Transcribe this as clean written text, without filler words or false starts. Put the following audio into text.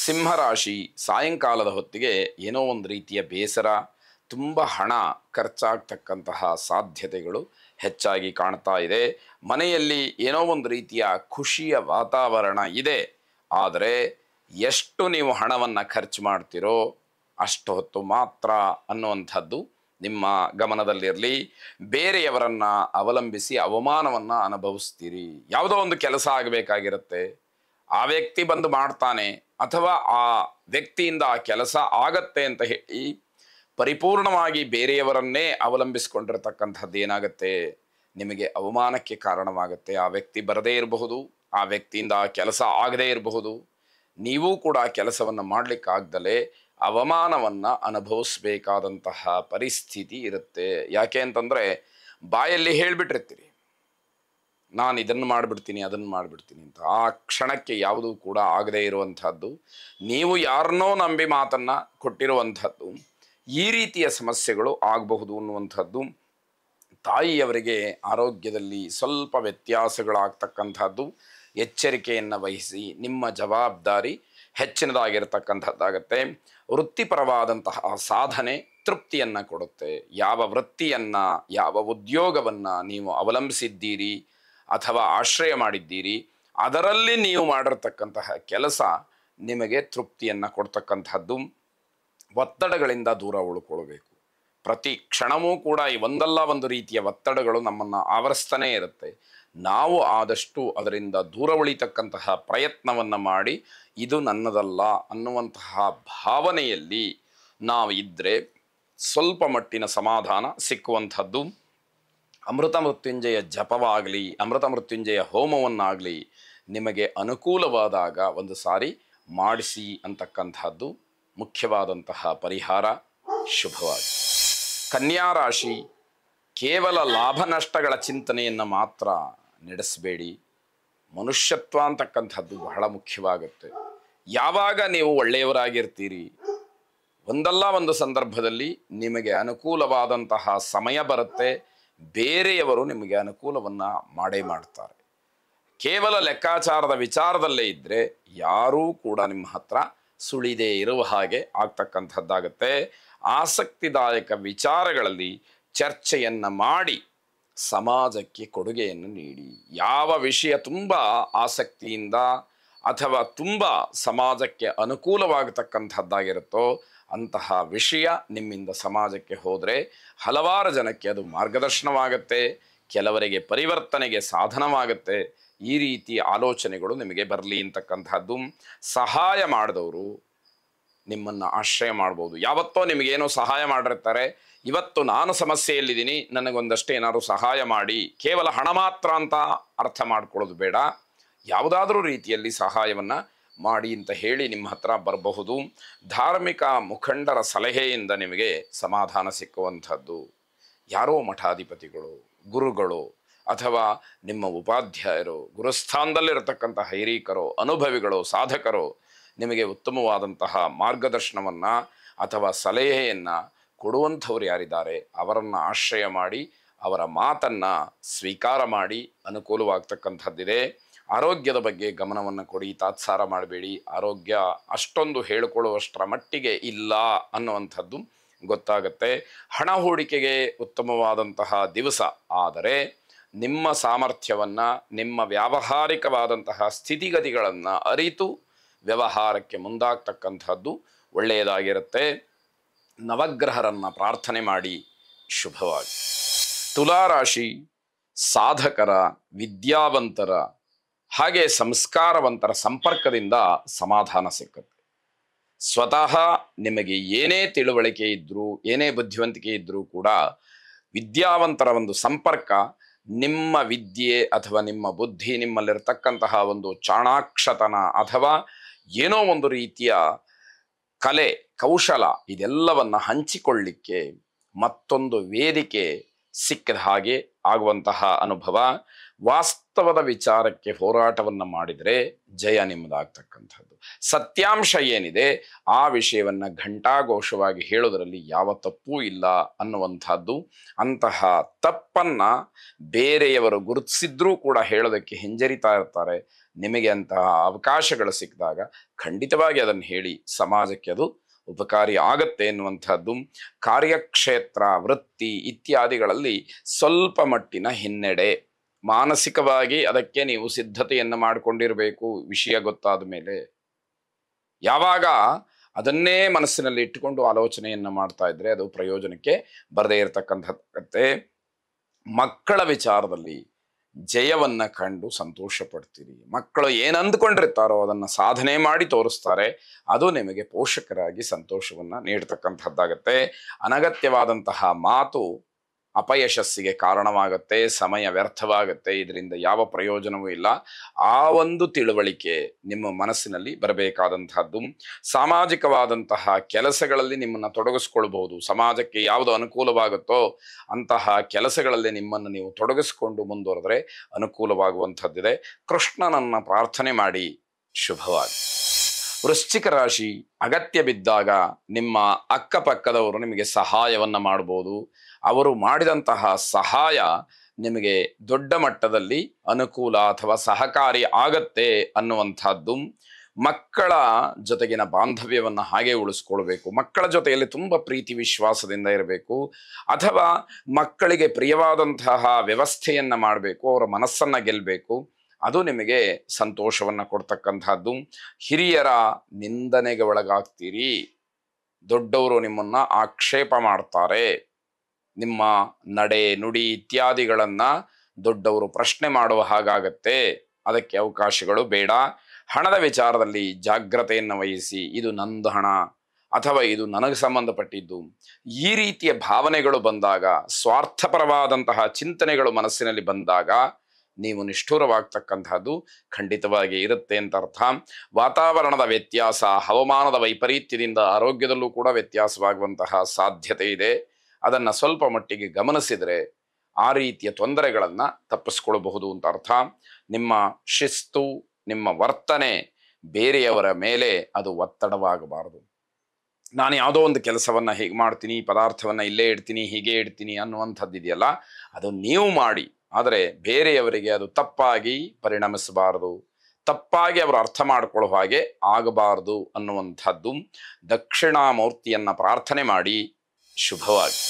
ಸಿಂಹರಾಶಿ ಸಾಯಂಕಾಲದ ಹೊತ್ತಿಗೆ ಏನೋ ಒಂದು ರೀತಿಯ ಬೇಸರ, ತುಂಬ ಹಣ ಖರ್ಚಾಗ್ತಕ್ಕಂತಹ ಸಾಧ್ಯತೆಗಳು ಹೆಚ್ಚಾಗಿ ಕಾಣ್ತಾ ಇದೆ. ಮನೆಯಲ್ಲಿ ಏನೋ ಒಂದು ರೀತಿಯ ಖುಷಿಯ ವಾತಾವರಣ ಇದೆ. ಆದರೆ ಎಷ್ಟು ನೀವು ಹಣವನ್ನು ಖರ್ಚು ಮಾಡ್ತೀರೋ ಅಷ್ಟು ಹೊತ್ತು ಮಾತ್ರ ಅನ್ನುವಂಥದ್ದು ನಿಮ್ಮ ಗಮನದಲ್ಲಿರಲಿ. ಬೇರೆಯವರನ್ನು ಅವಲಂಬಿಸಿ ಅವಮಾನವನ್ನು ಅನುಭವಿಸ್ತೀರಿ. ಯಾವುದೋ ಒಂದು ಕೆಲಸ ಆಗಬೇಕಾಗಿರುತ್ತೆ, ಆ ವ್ಯಕ್ತಿ ಬಂದು ಮಾಡ್ತಾನೆ ಅಥವಾ ಆ ವ್ಯಕ್ತಿಯಿಂದ ಆ ಕೆಲಸ ಆಗತ್ತೆ ಅಂತ ಹೇಳಿ ಪರಿಪೂರ್ಣವಾಗಿ ಬೇರೆಯವರನ್ನೇ ಅವಲಂಬಿಸಿಕೊಂಡಿರ್ತಕ್ಕಂಥದ್ದು ಏನಾಗುತ್ತೆ, ನಿಮಗೆ ಅವಮಾನಕ್ಕೆ ಕಾರಣವಾಗುತ್ತೆ. ಆ ವ್ಯಕ್ತಿ ಬರದೇ ಇರಬಹುದು, ಆ ವ್ಯಕ್ತಿಯಿಂದ ಆ ಕೆಲಸ ಆಗದೇ ಇರಬಹುದು. ನೀವು ಕೂಡ ಕೆಲಸವನ್ನು ಮಾಡಲಿಕ್ಕಾಗ್ದಲೇ ಅವಮಾನವನ್ನು ಅನುಭವಿಸ್ಬೇಕಾದಂತಹ ಪರಿಸ್ಥಿತಿ ಇರುತ್ತೆ. ಯಾಕೆ ಅಂತಂದರೆ ಬಾಯಲ್ಲಿ ಹೇಳಿಬಿಟ್ಟಿರ್ತೀರಿ, ನಾನು ಇದನ್ನು ಮಾಡಿಬಿಡ್ತೀನಿ ಅದನ್ನು ಮಾಡಿಬಿಡ್ತೀನಿ ಅಂತ. ಆ ಕ್ಷಣಕ್ಕೆ ಯಾವುದೂ ಕೂಡ ಆಗದೇ ಇರುವಂಥದ್ದು, ನೀವು ಯಾರನ್ನೋ ನಂಬಿ ಮಾತನ್ನು ಕೊಟ್ಟಿರುವಂಥದ್ದು, ಈ ರೀತಿಯ ಸಮಸ್ಯೆಗಳು ಆಗಬಹುದು ಅನ್ನುವಂಥದ್ದು. ತಾಯಿಯವರಿಗೆ ಆರೋಗ್ಯದಲ್ಲಿ ಸ್ವಲ್ಪ ವ್ಯತ್ಯಾಸಗಳಾಗ್ತಕ್ಕಂಥದ್ದು, ಎಚ್ಚರಿಕೆಯನ್ನು ವಹಿಸಿ. ನಿಮ್ಮ ಜವಾಬ್ದಾರಿ ಹೆಚ್ಚಿನದಾಗಿರ್ತಕ್ಕಂಥದ್ದಾಗತ್ತೆ. ವೃತ್ತಿಪರವಾದಂತಹ ಸಾಧನೆ ತೃಪ್ತಿಯನ್ನು ಕೊಡುತ್ತೆ. ಯಾವ ವೃತ್ತಿಯನ್ನು, ಯಾವ ಉದ್ಯೋಗವನ್ನು ನೀವು ಅವಲಂಬಿಸಿದ್ದೀರಿ ಅಥವಾ ಆಶ್ರಯ ಮಾಡಿದ್ದೀರಿ, ಅದರಲ್ಲಿ ನೀವು ಮಾಡಿರ್ತಕ್ಕಂತಹ ಕೆಲಸ ನಿಮಗೆ ತೃಪ್ತಿಯನ್ನು ಕೊಡ್ತಕ್ಕಂಥದ್ದು. ಒತ್ತಡಗಳಿಂದ ದೂರ ಉಳ್ಕೊಳ್ಬೇಕು. ಪ್ರತಿ ಕ್ಷಣವೂ ಕೂಡ ಈ ಒಂದಲ್ಲ ಒಂದು ರೀತಿಯ ಒತ್ತಡಗಳು ನಮ್ಮನ್ನು ಆವರಿಸ್ತಾನೇ ಇರುತ್ತೆ. ನಾವು ಆದಷ್ಟು ಅದರಿಂದ ದೂರ ಉಳಿತಕ್ಕಂತಹ ಪ್ರಯತ್ನವನ್ನು ಮಾಡಿ, ಇದು ನನ್ನದಲ್ಲ ಅನ್ನುವಂತಹ ಭಾವನೆಯಲ್ಲಿ ನಾವು ಇದ್ದರೆ ಸ್ವಲ್ಪ ಮಟ್ಟಿನ ಸಮಾಧಾನ ಸಿಕ್ಕುವಂಥದ್ದು. ಅಮೃತ ಮೃತ್ಯುಂಜಯ ಜಪವಾಗಲಿ, ಅಮೃತ ಮೃತ್ಯುಂಜಯ ಹೋಮವನ್ನಾಗಲಿ ನಿಮಗೆ ಅನುಕೂಲವಾದಾಗ ಒಂದು ಸಾರಿ ಮಾಡಿಸಿ ಅಂತಕ್ಕಂಥದ್ದು ಮುಖ್ಯವಾದಂತಹ ಪರಿಹಾರ. ಶುಭವಾಗಿ. ಕನ್ಯಾ ರಾಶಿ, ಕೇವಲ ಲಾಭ ನಷ್ಟಗಳ ಚಿಂತನೆಯನ್ನು ಮಾತ್ರ ನಡೆಸಬೇಡಿ. ಮನುಷ್ಯತ್ವ ಅಂತಕ್ಕಂಥದ್ದು ಬಹಳ ಮುಖ್ಯವಾಗುತ್ತೆ. ಯಾವಾಗ ನೀವು ಒಳ್ಳೆಯವರಾಗಿರ್ತೀರಿ, ಒಂದಲ್ಲ ಒಂದು ಸಂದರ್ಭದಲ್ಲಿ ನಿಮಗೆ ಅನುಕೂಲವಾದಂತಹ ಸಮಯ ಬರುತ್ತೆ, ಬೇರೆಯವರು ನಿಮಗೆ ಅನುಕೂಲವನ್ನು ಮಾಡೇ ಮಾಡ್ತಾರೆ. ಕೇವಲ ಲೆಕ್ಕಾಚಾರದ ವಿಚಾರದಲ್ಲೇ ಇದ್ದರೆ ಯಾರೂ ಕೂಡ ನಿಮ್ಮ ಹತ್ರ ಸುಳಿದೇ ಇರುವ ಹಾಗೆ ಆಗ್ತಕ್ಕಂಥದ್ದಾಗತ್ತೆ. ಆಸಕ್ತಿದಾಯಕ ವಿಚಾರಗಳಲ್ಲಿ ಚರ್ಚೆಯನ್ನು ಮಾಡಿ ಸಮಾಜಕ್ಕೆ ಕೊಡುಗೆಯನ್ನು ನೀಡಿ. ಯಾವ ವಿಷಯ ತುಂಬ ಆಸಕ್ತಿಯಿಂದ ಅಥವಾ ತುಂಬ ಸಮಾಜಕ್ಕೆ ಅನುಕೂಲವಾಗತಕ್ಕಂಥದ್ದಾಗಿರುತ್ತೋ ಅಂತಹ ವಿಷಯ ನಿಮ್ಮಿಂದ ಸಮಾಜಕ್ಕೆ ಹೋದರೆ ಹಲವಾರು ಜನಕ್ಕೆ ಅದು ಮಾರ್ಗದರ್ಶನವಾಗುತ್ತೆ, ಕೆಲವರಿಗೆ ಪರಿವರ್ತನೆಗೆ ಸಾಧನವಾಗುತ್ತೆ. ಈ ರೀತಿ ಆಲೋಚನೆಗಳು ನಿಮಗೆ ಬರಲಿ ಅಂತಕ್ಕಂಥದ್ದು. ಸಹಾಯ ಮಾಡಿದವರು ನಿಮ್ಮನ್ನು ಆಶ್ರಯ ಮಾಡ್ಬೋದು. ಯಾವತ್ತೋ ನಿಮಗೇನೋ ಸಹಾಯ ಮಾಡಿರ್ತಾರೆ, ಇವತ್ತು ನಾನು ಸಮಸ್ಯೆಯಲ್ಲಿದ್ದೀನಿ, ನನಗೊಂದಷ್ಟು ಏನಾದರೂ ಸಹಾಯ ಮಾಡಿ. ಕೇವಲ ಹಣ ಮಾತ್ರ ಅಂತ ಅರ್ಥ ಮಾಡ್ಕೊಳ್ಳೋದು ಬೇಡ, ಯಾವುದಾದ್ರೂ ರೀತಿಯಲ್ಲಿ ಸಹಾಯವನ್ನು ಮಾಡಿ ಅಂತ ಹೇಳಿ ನಿಮ್ಮ ಹತ್ರ ಬರಬಹುದು. ಧಾರ್ಮಿಕ ಮುಖಂಡರ ಸಲಹೆಯಿಂದ ನಿಮಗೆ ಸಮಾಧಾನ ಸಿಕ್ಕುವಂಥದ್ದು. ಯಾರೋ ಮಠಾಧಿಪತಿಗಳು, ಗುರುಗಳು ಅಥವಾ ನಿಮ್ಮ ಉಪಾಧ್ಯಾಯರು, ಗುರುಸ್ಥಾನದಲ್ಲಿರತಕ್ಕಂಥ ಹೈರೀಕರು, ಅನುಭವಿಗಳು, ಸಾಧಕರು ನಿಮಗೆ ಉತ್ತಮವಾದಂತಹ ಮಾರ್ಗದರ್ಶನವನ್ನು ಅಥವಾ ಸಲಹೆಯನ್ನು ಕೊಡುವಂಥವ್ರು ಯಾರಿದ್ದಾರೆ ಅವರನ್ನು ಆಶ್ರಯ ಮಾಡಿ, ಅವರ ಮಾತನ್ನು ಸ್ವೀಕಾರ ಮಾಡಿ ಅನುಕೂಲವಾಗ್ತಕ್ಕಂಥದ್ದಿದೆ. ಆರೋಗ್ಯದ ಬಗ್ಗೆ ಗಮನವನ್ನು ಕೊಡಿ, ತಾತ್ಸಾರ ಮಾಡಬೇಡಿ. ಆರೋಗ್ಯ ಅಷ್ಟೊಂದು ಹೇಳಿಕೊಳ್ಳುವಷ್ಟರ ಮಟ್ಟಿಗೆ ಇಲ್ಲ ಅನ್ನುವಂಥದ್ದು ಗೊತ್ತಾಗುತ್ತೆ. ಹಣ ಹೂಡಿಕೆಗೆ ಉತ್ತಮವಾದಂತಹ ದಿವಸ, ಆದರೆ ನಿಮ್ಮ ಸಾಮರ್ಥ್ಯವನ್ನು, ನಿಮ್ಮ ವ್ಯಾವಹಾರಿಕವಾದಂತಹ ಸ್ಥಿತಿಗತಿಗಳನ್ನು ಅರಿತು ವ್ಯವಹಾರಕ್ಕೆ ಮುಂದಾಗ್ತಕ್ಕಂಥದ್ದು ಒಳ್ಳೆಯದಾಗಿರುತ್ತೆ. ನವಗ್ರಹರನ್ನು ಪ್ರಾರ್ಥನೆ ಮಾಡಿ. ಶುಭವಾಗಿ. ತುಲಾರಾಶಿ, ಸಾಧಕರ, ವಿದ್ಯಾವಂತರ ಹಾಗೆ ಸಂಸ್ಕಾರವಂತರ ಸಂಪರ್ಕದಿಂದ ಸಮಾಧಾನ ಸಿಕ್ಕುತ್ತೆ. ಸ್ವತಃ ನಿಮಗೆ ಏನೇ ತಿಳುವಳಿಕೆ ಇದ್ದರೂ, ಏನೇ ಬುದ್ಧಿವಂತಿಕೆ ಇದ್ದರೂ ಕೂಡ ವಿದ್ಯಾವಂತರ ಒಂದು ಸಂಪರ್ಕ ನಿಮ್ಮ ವಿದ್ಯೆ ಅಥವಾ ನಿಮ್ಮ ಬುದ್ಧಿ, ನಿಮ್ಮಲ್ಲಿರ್ತಕ್ಕಂತಹ ಒಂದು ಚಾಣಾಕ್ಷತನ ಅಥವಾ ಏನೋ ಒಂದು ರೀತಿಯ ಕಲೆ, ಕೌಶಲ ಇದೆಲ್ಲವನ್ನು ಹಂಚಿಕೊಳ್ಳಿಕ್ಕೆ ಮತ್ತೊಂದು ವೇದಿಕೆ ಸಿಕ್ಕಿದ ಹಾಗೆ ಆಗುವಂತಹ ಅನುಭವ. ವಾಸ್ತವದ ವಿಚಾರಕ್ಕೆ ಹೋರಾಟವನ್ನು ಮಾಡಿದರೆ ಜಯ ನಿಮ್ಮದಾಗ್ತಕ್ಕಂಥದ್ದು. ಸತ್ಯಾಂಶ ಏನಿದೆ ಆ ವಿಷಯವನ್ನು ಘಂಟಾಘೋಷವಾಗಿ ಹೇಳೋದರಲ್ಲಿ ಯಾವ ತಪ್ಪೂ ಇಲ್ಲ ಅನ್ನುವಂಥದ್ದು. ಅಂತಹ ತಪ್ಪನ್ನ ಬೇರೆಯವರು ಗುರುತಿಸಿದ್ರೂ ಕೂಡ ಹೇಳೋದಕ್ಕೆ ಹಿಂಜರಿತಾ ಇರ್ತಾರೆ. ನಿಮಗೆ ಅಂತಹ ಅವಕಾಶಗಳು ಸಿಕ್ಕಿದಾಗ ಖಂಡಿತವಾಗಿ ಅದನ್ನು ಹೇಳಿ ಸಮಾಜಕ್ಕೆ ಅದು ಉಪಕಾರಿ ಆಗತ್ತೆ ಎನ್ನುವಂಥದ್ದು. ಕಾರ್ಯಕ್ಷೇತ್ರ, ವೃತ್ತಿ ಇತ್ಯಾದಿಗಳಲ್ಲಿ ಸ್ವಲ್ಪ ಮಟ್ಟಿನ ಹಿನ್ನಡೆ, ಮಾನಸಿಕವಾಗಿ ಅದಕ್ಕೆ ನೀವು ಸಿದ್ಧತೆಯನ್ನು ಮಾಡಿಕೊಂಡಿರಬೇಕು. ವಿಷಯ ಗೊತ್ತಾದ ಮೇಲೆ ಯಾವಾಗ ಅದನ್ನೇ ಮನಸ್ಸಿನಲ್ಲಿ ಇಟ್ಟುಕೊಂಡು ಆಲೋಚನೆಯನ್ನು ಮಾಡ್ತಾ ಇದ್ರೆ ಅದು ಪ್ರಯೋಜನಕ್ಕೆ ಬರದೇ ಇರತಕ್ಕಂಥದ್ದೇ. ಮಕ್ಕಳ ವಿಚಾರದಲ್ಲಿ ಜಯವನ್ನ ಕಂಡು ಸಂತೋಷ ಪಡ್ತೀರಿ. ಮಕ್ಕಳು ಏನು ಅಂದ್ಕೊಂಡಿರ್ತಾರೋ ಅದನ್ನು ಸಾಧನೆ ಮಾಡಿ ತೋರಿಸ್ತಾರೆ. ಅದು ನಿಮಗೆ ಪೋಷಕರಾಗಿ ಸಂತೋಷವನ್ನ ನೀಡ್ತಕ್ಕಂಥದ್ದಾಗತ್ತೆ. ಅನಗತ್ಯವಾದಂತಹ ಮಾತು ಅಪಯಶಸ್ಸಿಗೆ ಕಾರಣವಾಗುತ್ತೆ, ಸಮಯ ವ್ಯರ್ಥವಾಗುತ್ತೆ, ಇದರಿಂದ ಯಾವ ಪ್ರಯೋಜನವೂ ಇಲ್ಲ. ಆ ಒಂದು ತಿಳುವಳಿಕೆ ನಿಮ್ಮ ಮನಸ್ಸಿನಲ್ಲಿ ಬರಬೇಕಾದಂತಹದ್ದು. ಸಾಮಾಜಿಕವಾದಂತಹ ಕೆಲಸಗಳಲ್ಲಿ ನಿಮ್ಮನ್ನು ತೊಡಗಿಸ್ಕೊಳ್ಬಹುದು. ಸಮಾಜಕ್ಕೆ ಯಾವುದು ಅನುಕೂಲವಾಗುತ್ತೋ ಅಂತಹ ಕೆಲಸಗಳಲ್ಲಿ ನಿಮ್ಮನ್ನು ನೀವು ತೊಡಗಿಸ್ಕೊಂಡು ಮುಂದುವರೆದ್ರೆ ಅನುಕೂಲವಾಗುವಂಥದ್ದಿದೆ. ಕೃಷ್ಣನನ್ನ ಪ್ರಾರ್ಥನೆ ಮಾಡಿ. ಶುಭವಾಗಿ. ವೃಶ್ಚಿಕ ರಾಶಿ, ಅಗತ್ಯ ಬಿದ್ದಾಗ ನಿಮ್ಮ ಅಕ್ಕಪಕ್ಕದವರು ನಿಮಗೆ ಸಹಾಯವನ್ನ ಮಾಡಬಹುದು. ಅವರು ಮಾಡಿದಂತಹ ಸಹಾಯ ನಿಮಗೆ ದೊಡ್ಡ ಮಟ್ಟದಲ್ಲಿ ಅನುಕೂಲ ಅಥವಾ ಸಹಕಾರಿ ಆಗತ್ತೆ ಅನ್ನುವಂಥದ್ದು. ಮಕ್ಕಳ ಜೊತೆಗಿನ ಬಾಂಧವ್ಯವನ್ನು ಹಾಗೆ ಉಳಿಸ್ಕೊಳ್ಬೇಕು. ಮಕ್ಕಳ ಜೊತೆಯಲ್ಲಿ ತುಂಬ ಪ್ರೀತಿ ವಿಶ್ವಾಸದಿಂದ ಇರಬೇಕು. ಅಥವಾ ಮಕ್ಕಳಿಗೆ ಪ್ರಿಯವಾದಂತಹ ವ್ಯವಸ್ಥೆಯನ್ನು ಮಾಡಬೇಕು, ಅವರ ಮನಸ್ಸನ್ನು ಗೆಲ್ಲಬೇಕು. ಅದು ನಿಮಗೆ ಸಂತೋಷವನ್ನು ಕೊಡ್ತಕ್ಕಂಥದ್ದು. ಹಿರಿಯರ ನಿಂದನೆಗೆ ಒಳಗಾಗ್ತೀರಿ. ದೊಡ್ಡವರು ನಿಮ್ಮನ್ನು ಆಕ್ಷೇಪ ಮಾಡ್ತಾರೆ. ನಿಮ್ಮ ನಡೆ ನುಡಿ ಇತ್ಯಾದಿಗಳನ್ನು ದೊಡ್ಡವರು ಪ್ರಶ್ನೆ ಮಾಡುವ ಹಾಗಾಗತ್ತೆ. ಅದಕ್ಕೆ ಅವಕಾಶಗಳು ಬೇಡ. ಹಣದ ವಿಚಾರದಲ್ಲಿ ಜಾಗ್ರತೆಯನ್ನು ವಹಿಸಿ. ಇದು ನಂದು ಹಣ ಅಥವಾ ಇದು ನನಗೆ ಸಂಬಂಧಪಟ್ಟಿದ್ದು, ಈ ರೀತಿಯ ಭಾವನೆಗಳು ಬಂದಾಗ, ಸ್ವಾರ್ಥಪರವಾದಂತಹ ಚಿಂತನೆಗಳು ಮನಸ್ಸಿನಲ್ಲಿ ಬಂದಾಗ ನೀವು ನಿಷ್ಠುರವಾಗ್ತಕ್ಕಂಥದ್ದು ಖಂಡಿತವಾಗಿ ಇರುತ್ತೆ ಅಂತ ಅರ್ಥ. ವಾತಾವರಣದ ವ್ಯತ್ಯಾಸ, ಹವಾಮಾನದ ವೈಪರೀತ್ಯದಿಂದ ಆರೋಗ್ಯದಲ್ಲೂ ಕೂಡ ವ್ಯತ್ಯಾಸವಾಗುವಂತಹ ಸಾಧ್ಯತೆ ಇದೆ. ಅದನ್ನು ಸ್ವಲ್ಪ ಮಟ್ಟಿಗೆ ಗಮನಿಸಿದರೆ ಆ ರೀತಿಯ ತೊಂದರೆಗಳನ್ನು ತಪ್ಪಿಸ್ಕೊಳ್ಬಹುದು ಅಂತ ಅರ್ಥ. ನಿಮ್ಮ ಶಿಸ್ತು, ನಿಮ್ಮ ವರ್ತನೆ ಬೇರೆಯವರ ಮೇಲೆ ಅದು ಒತ್ತಡವಾಗಬಾರದು. ನಾನು ಯಾವುದೋ ಒಂದು ಕೆಲಸವನ್ನು ಹೀಗೆ ಮಾಡ್ತೀನಿ, ಪದಾರ್ಥವನ್ನು ಇಲ್ಲೇ ಇಡ್ತೀನಿ, ಹೀಗೆ ಇಡ್ತೀನಿ ಅನ್ನುವಂಥದ್ದಿದೆಯಲ್ಲ, ಅದು ನೀವು ಮಾಡಿ. ಆದರೆ ಬೇರೆಯವರಿಗೆ ಅದು ತಪ್ಪಾಗಿ ಪರಿಣಮಿಸಬಾರದು, ತಪ್ಪಾಗಿ ಅವರು ಅರ್ಥ ಮಾಡಿಕೊಳ್ಳೋ ಹಾಗೆ ಆಗಬಾರದು ಅನ್ನುವಂಥದ್ದು. ದಕ್ಷಿಣಾಮೂರ್ತಿಯನ್ನು ಪ್ರಾರ್ಥನೆ ಮಾಡಿ. ಶುಭವಾಗಿ.